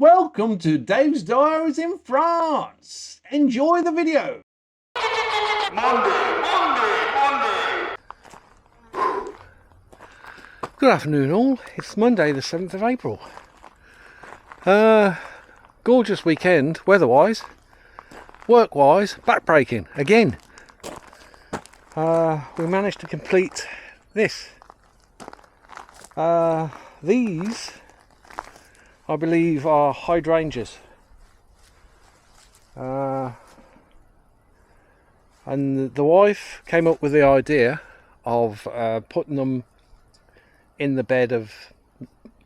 Welcome to Dave's Diaries in France. Enjoy the video. Monday. Good afternoon all. It's Monday the 7th of April. Gorgeous weekend weather-wise. Work-wise, backbreaking again. We managed to complete this. These, I believe, are hydrangeas. And the wife came up with the idea of putting them in the bed of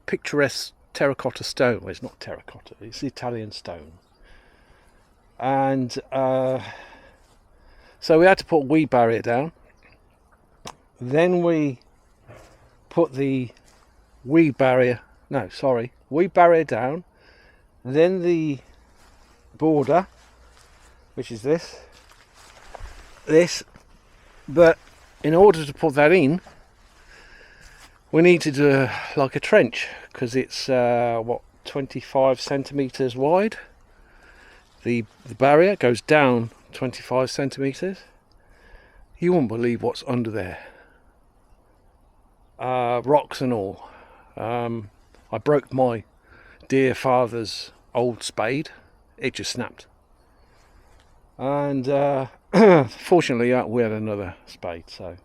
picturesque terracotta stone. Well, it's not terracotta, it's Italian stone. And so we had to put weed barrier down. Then we put the weed barrier down. Then the border, which is this. But in order to put that in, we needed like a trench, because it's 25 centimeters wide. The barrier goes down 25 centimeters. You won't believe what's under there. Rocks and all. I broke my dear father's old spade. It just snapped. And fortunately we had another spade, so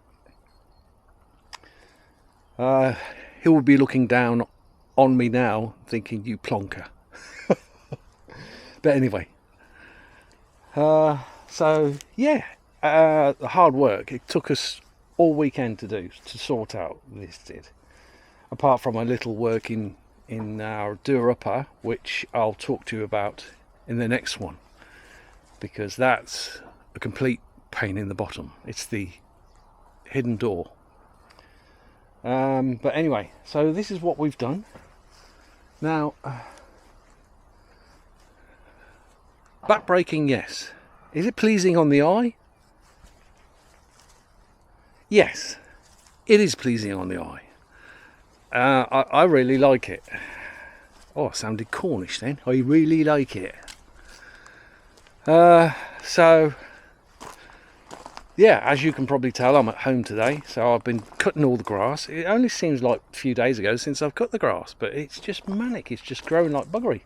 he will be looking down on me now thinking, you plonker. But anyway, so yeah, the hard work. It took us all weekend to sort out this did. Apart from a little work in our doer-upper, which I'll talk to you about in the next one, because that's a complete pain in the bottom. It's the hidden door. But anyway, so this is what we've done. Now, backbreaking, yes. Is it pleasing on the eye? Yes, it is pleasing on the eye. I really like it. Oh, I sounded Cornish then. I really like it. So yeah, as you can probably tell, I'm at home today, so I've been cutting all the grass. It only seems like a few days ago since I've cut the grass, but it's just manic. It's just growing like buggery.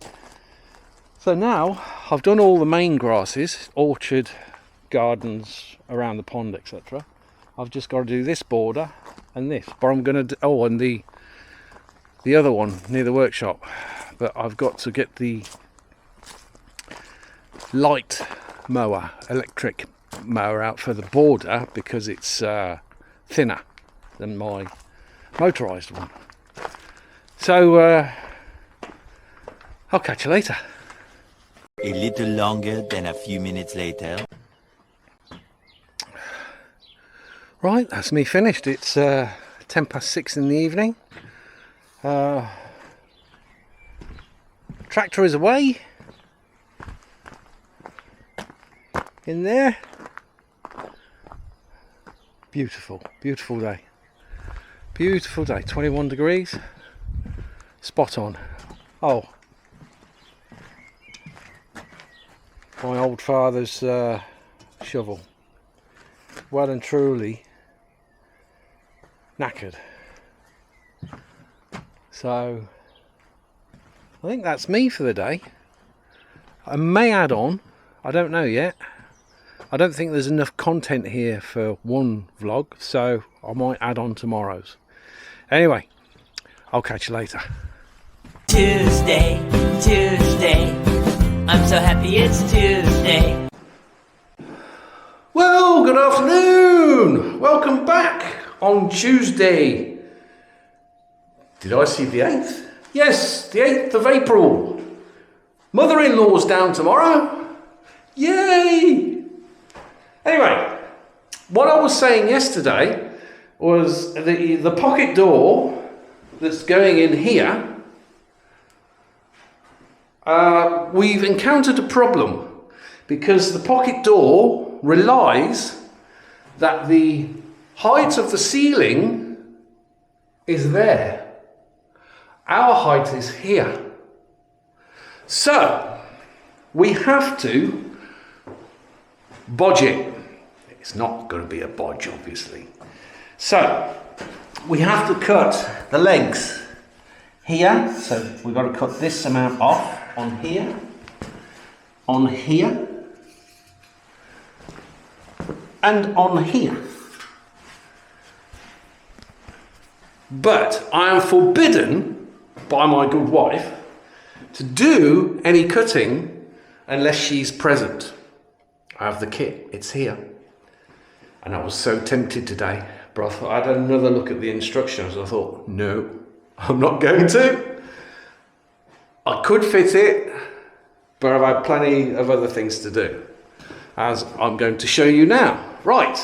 So now I've done all the main grasses, orchard, gardens around the pond, etc. I've just got to do this border and this, but I'm going to do, and the other one near the workshop, but I've got to get the light mower, electric mower out for the border, because it's thinner than my motorised one. So I'll catch you later. A little longer than a few minutes later. Right, that's me finished. It's 6:10 in the evening. Tractor is away in there. Beautiful day. Beautiful day. 21 degrees. Spot on. Oh, my old father's shovel. Well and truly knackered. So I think that's me for the day. I may add on, I don't know yet. I don't think there's enough content here for one vlog, so I might add on tomorrow's. Anyway, I'll catch you later. Tuesday, I'm so happy it's Tuesday. Well, good afternoon. Welcome back on Tuesday. Did I see the 8th? Yes, the 8th of April. Mother-in-law's down tomorrow. Yay! Anyway, what I was saying yesterday was the pocket door that's going in here. We've encountered a problem, because the pocket door relies that the height of the ceiling is there. Our height is here. So, we have to bodge it. It's not going to be a bodge, obviously. So, we have to cut the legs here. So, we've got to cut this amount off on here, and on here. But I am forbidden by my good wife to do any cutting unless she's present. I have the kit, it's here. And I was so tempted today, but I thought I'd had another look at the instructions. I thought, no, I'm not going to. I could fit it, but I've had plenty of other things to do, as I'm going to show you now. Right,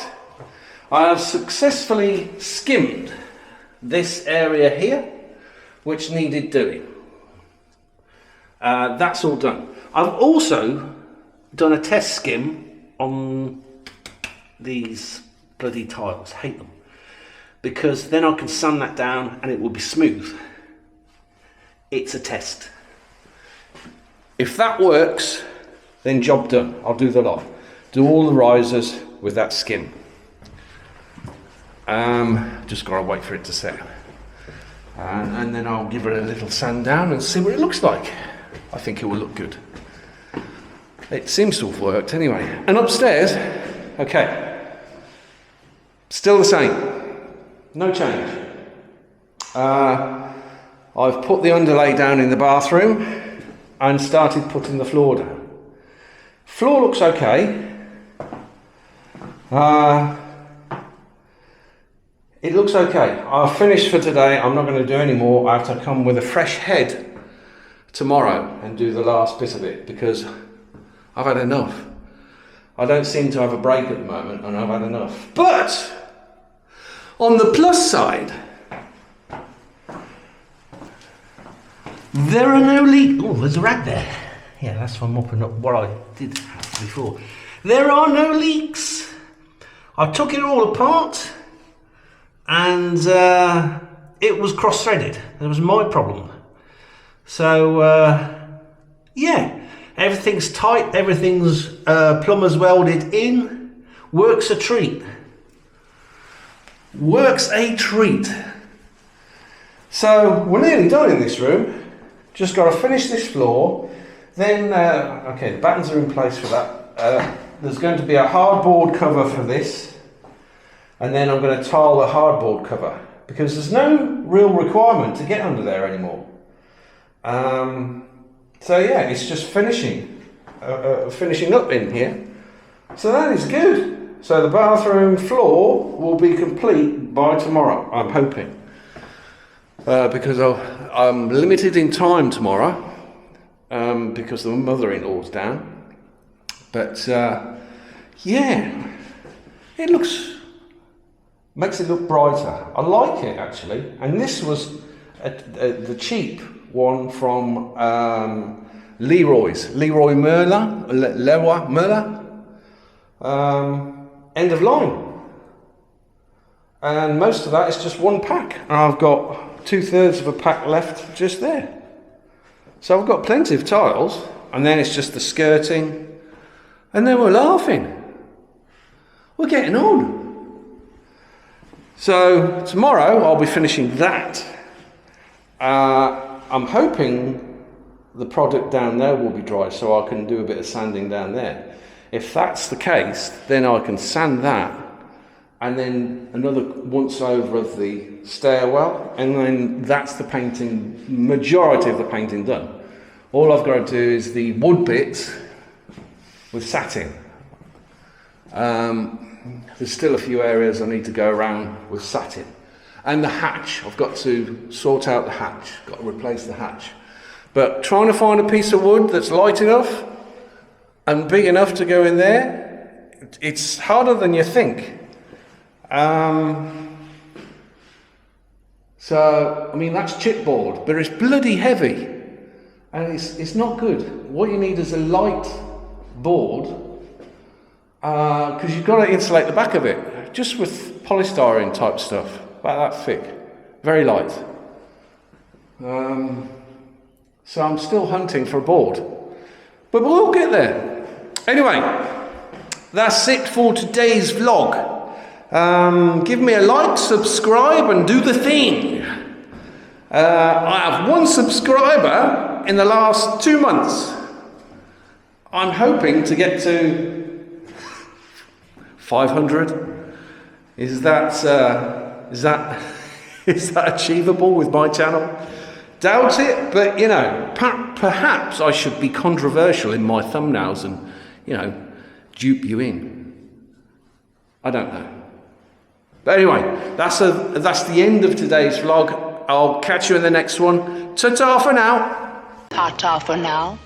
I have successfully skimmed this area here, which needed doing. That's all done. I've also done a test skim on these bloody tiles. Hate them, because then I can sand that down and it will be smooth. It's a test. If that works, then job done. I'll do the lot. Do all the risers with that skim. Just gotta wait for it to set. And then I'll give it a little sand down and see what it looks like. I think it will look good. It seems to have worked anyway. And upstairs, okay, still the same, no change. I've put the underlay down in the bathroom and started putting the floor down. Floor looks okay. It looks okay. I've finished for today. I'm not going to do any more. I have to come with a fresh head tomorrow and do the last bit of it, because I've had enough. I don't seem to have a break at the moment, and I've had enough. But on the plus side, there are no leaks. Oh, there's a rat there. Yeah, that's from mopping up what I did have before. There are no leaks. I took it all apart, and it was cross-threaded. That was my problem. So, yeah, everything's tight, everything's plumber's welded in. Works a treat. Works a treat. So, we're nearly done in this room. Just got to finish this floor. Then, okay, the battens are in place for that. There's going to be a hardboard cover for this. And then I'm going to tile the hardboard cover, because there's no real requirement to get under there anymore. So yeah, it's just finishing up in here. So that is good. So the bathroom floor will be complete by tomorrow, I'm hoping. Because I'm limited in time tomorrow, because the mother-in-law's down. But yeah, it makes it look brighter. I like it actually. And this was the cheap one from Leroy Merlin, end of line. And most of that is just one pack. And I've got 2/3 of a pack left just there. So I've got plenty of tiles, and then it's just the skirting. And then we're laughing. We're getting on. So tomorrow I'll be finishing that. I'm hoping the product down there will be dry, so I can do a bit of sanding down there. If that's the case, then I can sand that, and then another once over of the stairwell, and then that's the painting, majority of the painting done. All I've got to do is the wood bits with satin. There's still a few areas I need to go around with satin. And the hatch, I've got to sort out the hatch, got to replace the hatch. But trying to find a piece of wood that's light enough and big enough to go in there, it's harder than you think. So, I mean, that's chipboard, but it's bloody heavy. And it's not good. What you need is a light board, because you've got to insulate the back of it, just with polystyrene type stuff, about that thick, very light. So I'm still hunting for a board. But we'll get there. Anyway, that's it for today's vlog. Give me a like, subscribe, and do the thing. I have 1 subscriber in the last 2 months. I'm hoping to get to 500. Is that achievable with my channel? Doubt it, but you know, perhaps I should be controversial in my thumbnails and, you know, dupe you in. I don't know. But anyway, that's the end of today's vlog. I'll catch you in the next one. Ta-ta for now. Ta-ta for now.